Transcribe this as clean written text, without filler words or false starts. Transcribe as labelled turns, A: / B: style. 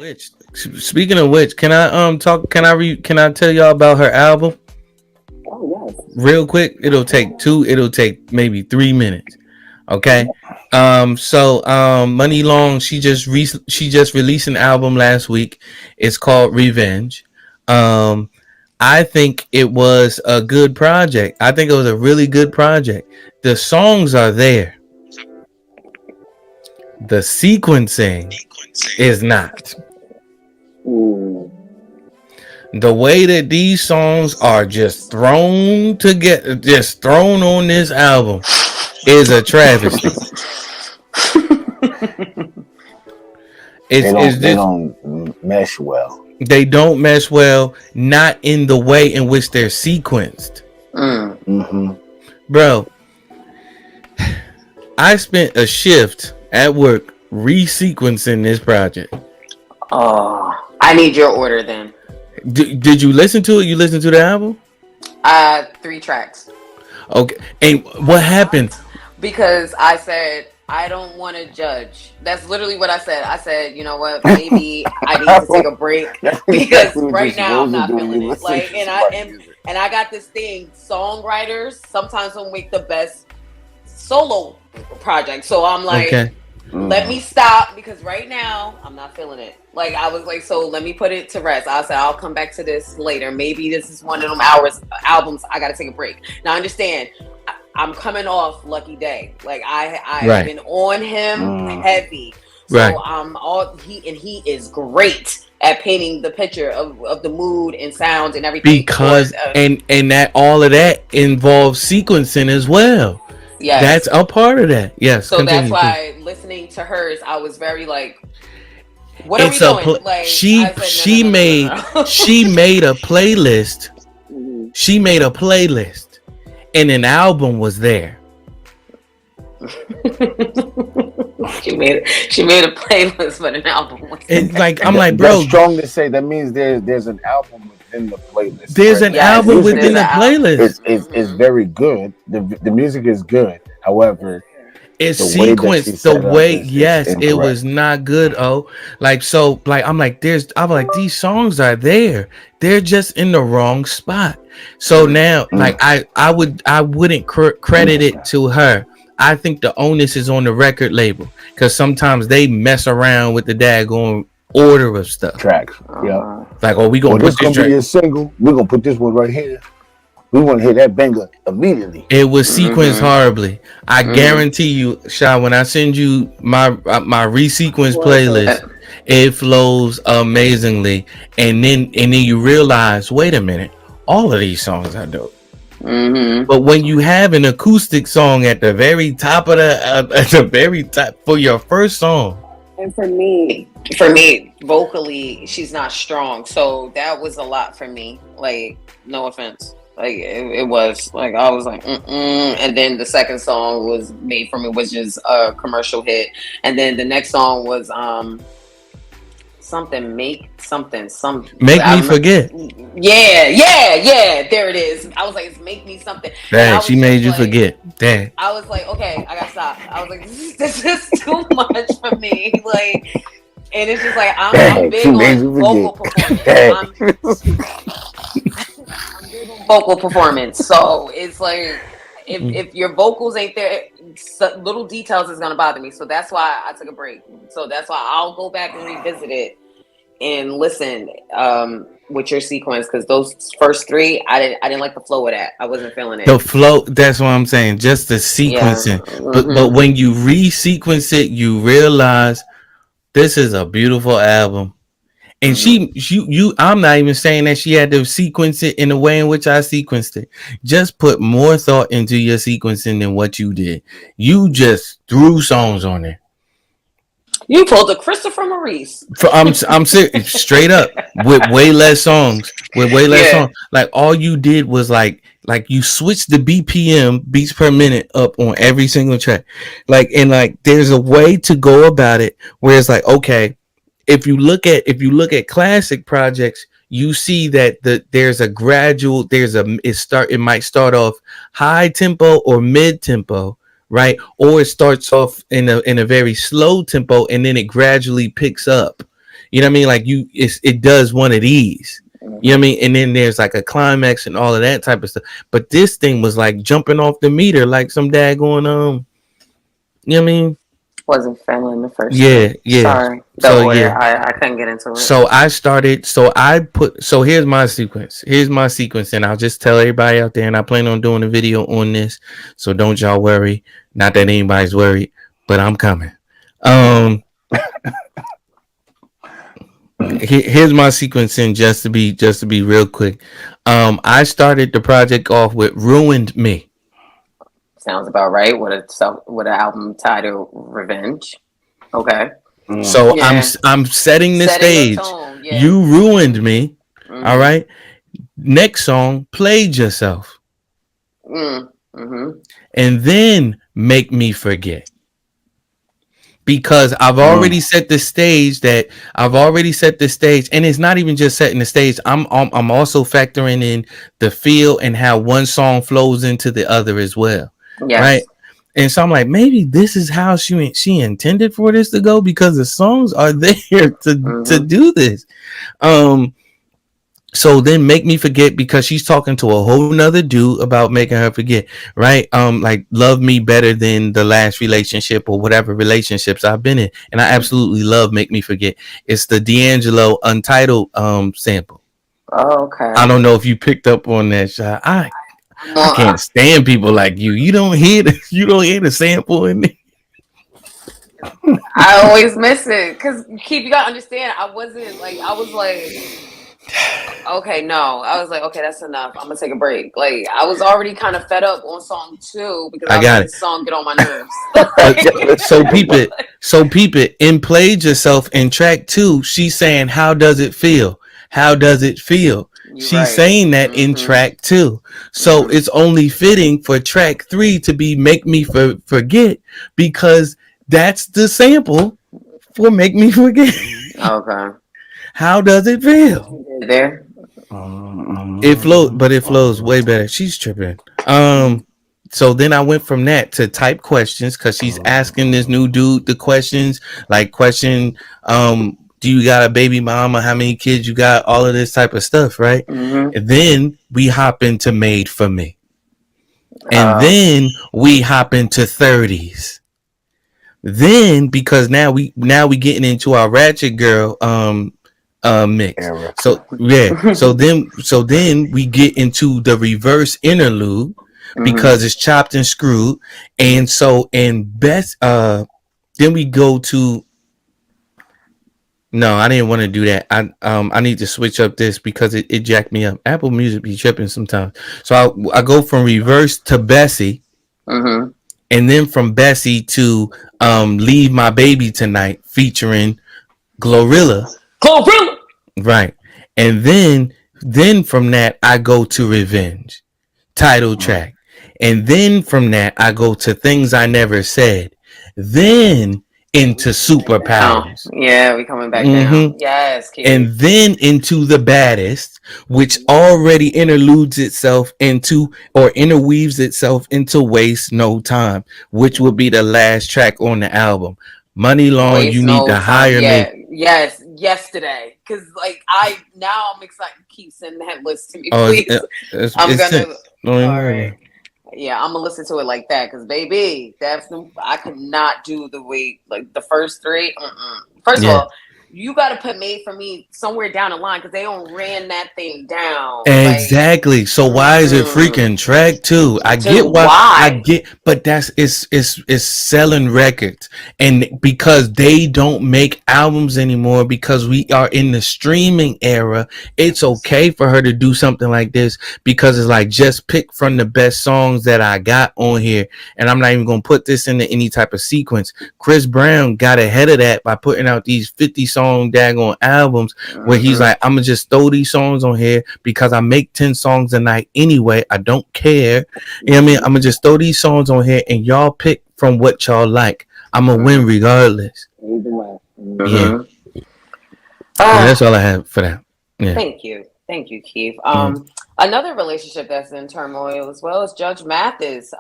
A: Which speaking of which, can I talk? Can I tell y'all about her album
B: Oh yes.
A: real quick? It'll take two. It'll take maybe 3 minutes. Okay. Money Long, she just released an album last week. It's called Revenge. Um, I think it was a good project. I think it was a really good project. The songs are there. The sequencing is not.
B: Mm.
A: The way that these songs are just thrown together, just thrown on this album, is a travesty.
C: They
A: It's
C: don't they
A: just
C: don't mesh well.
A: they don't mesh well, not in the way in which they're sequenced.
B: Mm.
C: Mm-hmm.
A: Bro, I spent a shift at work resequencing this project.
B: Oh, I need your order then.
A: Did you listen to it? You listened to the album?
B: 3 tracks.
A: Okay. And what happened?
B: Because I said I don't want to judge. That's literally what I said. I said, you know what? Maybe I need to take a break because right now I'm not feeling it. Like, and I got this thing. Songwriters sometimes don't make the best solo project. So I'm like,
A: Okay.
B: let me stop because right now I'm not feeling it. Like I was like, so let me put it to rest. I said I'll come back to this later. Maybe this is one of them albums I got to take a break. Now understand, I'm coming off Lucky Day. Like I've
A: Right.
B: been on him heavy. So
A: Right.
B: he is great at painting the picture of the mood and sound and everything.
A: Because and that all of that involves sequencing as well.
B: yes.
A: That's a part of that. Yes.
B: So
A: continue,
B: that's why listening to hers, I was very like, what
A: it's
B: are we doing? Like
A: she
B: I said,
A: she made
B: no.
A: she made a playlist.
B: Mhm.
A: She made a playlist, and an album was there.
B: she made a playlist, but an album was
A: And like I'm
C: That-
A: like,
C: that's
A: bro,
C: strong to say. That means there's an album within the playlist.
A: there's
C: right?
A: an
B: Yes,
A: album
C: music
A: within
B: there's
A: the
B: an album.
A: playlist.
C: It's very good. The music is good. However,
A: It's
C: the way that she
A: sequenced the
C: set up
A: way.
C: is
A: Yes, it
C: incorrect.
A: was not good. Oh, like so, like I'm like these songs are there. They're just in the wrong spot. So now, like I wouldn't credit it to her. I think the onus is on the record label because sometimes they mess around with the daggone order of stuff.
C: Tracks. Yeah.
A: Like, oh, we
C: Well,
A: gonna
C: this
A: put this
C: gonna be
A: track.
C: a single. We're gonna put this one right here. We want to hear that banger immediately.
A: It was sequenced horribly. I guarantee you, Sha, when I send you my resequence playlist, it flows amazingly. And then you realize, wait a minute, all of these songs are dope.
B: Mm-hmm.
A: But when you have an acoustic song at the very top of the very top for your first song,
B: And for me, vocally, she's not strong. So that was a lot for me. Like, no offense. Like, it was. Like, I was like, And then the second song was made for me, was just a commercial hit. And then the next song was something, make
A: me forget.
B: Yeah. There it is. I was like, it's make me something. And I
A: Dang,
B: was
A: she made
B: just
A: you
B: like,
A: forget. Dang.
B: I was like, okay, I gotta stop. I was like, this is too much for me. Like, and it's just like I'm big
C: She made
B: on
C: you
B: vocal
C: forget.
B: performance. I'm big on vocal performance. So it's like if your vocals ain't there, little details is gonna bother me. So that's why I took a break. So that's why I'll go back and revisit it and listen with your sequence, because those first 3 I didn't like the flow of that. I wasn't feeling it.
A: The flow, that's what I'm saying. Just the sequencing.
B: Yeah.
A: But when you resequence it, you realize this is a beautiful album. And I'm not even saying that she had to sequence it in the way in which I sequenced it. Just put more thought into your sequencing than what you did. You just threw songs on there.
B: You pulled a Christopher Maurice.
A: I'm serious, straight up, with way less songs. Songs. Like all you did was like you switched the BPM, beats per minute, up on every single track. Like, and like there's a way to go about it where it's like, okay, if you look at classic projects, you see that there's a gradual, it might start off high tempo or mid tempo, right? Or it starts off in a very slow tempo and then it gradually picks up. You know what I mean? Like it does one of these. You know what I mean? And then there's like a climax and all of that type of stuff. But this thing was like jumping off the meter like some daggone you know what I mean?
B: Wasn't feeling the first
A: Yeah,
B: time.
A: yeah.
B: Sorry. The
A: So
B: order.
A: yeah.
B: I couldn't get into it.
A: So I started. So here's my sequence. And I'll just tell everybody out there. And I plan on doing a video on this. So don't y'all worry. Not that anybody's worried, but I'm coming. Here's my sequencing just to be real quick. I started the project off with "Ruined Me."
B: Sounds about right. With an album titled "Revenge." Okay.
A: So
B: Yeah.
A: I'm setting the
B: Setting a
A: stage.
B: tone. Yeah.
A: You ruined me. All right. Next song, "Played Yourself," and then "Make Me Forget." Because I've already set the stage and it's not even just setting the stage. I'm also factoring in the feel and how one song flows into the other as well.
B: Yes.
A: Right. And so I'm like, maybe this is how she intended for this to go, because the songs are there to do this. So then "Make Me Forget," because she's talking to a whole nother dude about making her forget, right? Like "Love Me Better Than the Last Relationship," or whatever relationships I've been in. And I absolutely love "Make Me Forget." It's the D'Angelo Untitled sample.
B: Oh, okay.
A: I don't know if you picked up on that shot. I can't stand people like you. You don't hear the sample in there.
B: I always miss it because Keith, you gotta understand. I was like, okay, no. I was like, okay, that's enough. I'm gonna take a break. Like, I was already kind of fed up on song 2 because I let the song get on my nerves.
A: So peep it. In "Played Yourself" in track 2, she's saying, "How does it feel? How does it feel?" She's saying that in track 2. So it's only fitting for track 3 to be "Make Me Forget," because that's the sample for "Make Me Forget."
B: Okay.
A: How does it feel?
B: There.
A: It flows way better. She's tripping. So then I went from that to type questions, because she's asking this new dude the questions, like do you got a baby mama? How many kids you got? All of this type of stuff, right? And then we hop into "Made for Me," and then we hop into 30s. Then, because now we getting into our Ratchet Girl mix. So yeah, so then we get into the reverse interlude, because it's chopped and screwed. And so in best then we go to, no, I didn't want to do that. I need to switch up this because it jacked me up. Apple Music be tripping sometimes. So I go from reverse to Bessie, and then from Bessie to "Leave My Baby Tonight" featuring Glorilla. Right. And then from that I go to "Revenge," title track. And then from that I go to "Things I Never Said." Then into "Superpowers."
B: Yeah, we coming back down. Yes, Keith.
A: And then into "The Baddest," which already interludes itself into, or interweaves itself into, "Waste No Time," which will be the last track on the album. "Money Long,
B: Waste
A: You
B: No
A: Need to
B: Time.
A: Hire Me."
B: Yes, yesterday. Because I'm excited. Keep sending that list to me, please. I'm gonna. All right. Yeah, I'm gonna listen to it like that, because baby, I could not do the way, like the first 3. First of all, you got to put "Made for Me" somewhere down the line, because they don't ran that thing down.
A: Exactly. Like, so why is it freaking track 2? I get why. But it's selling records, and because they don't make albums anymore, because we are in the streaming era, it's okay for her to do something like this, because it's like, just pick from the best songs that I got on here, and I'm not even gonna put this into any type of sequence. Chris Brown got ahead of that by putting out these 50-song daggone albums, where he's like, I'm gonna just throw these songs on here because I make 10 songs a night anyway. I don't care. You know what I mean? I'm gonna just throw these songs on here and y'all pick from what y'all like. I'm gonna win regardless. Yeah. That's all I have for that. Yeah.
B: Thank you, Keith. Another relationship that's in turmoil as well is Judge Mathis.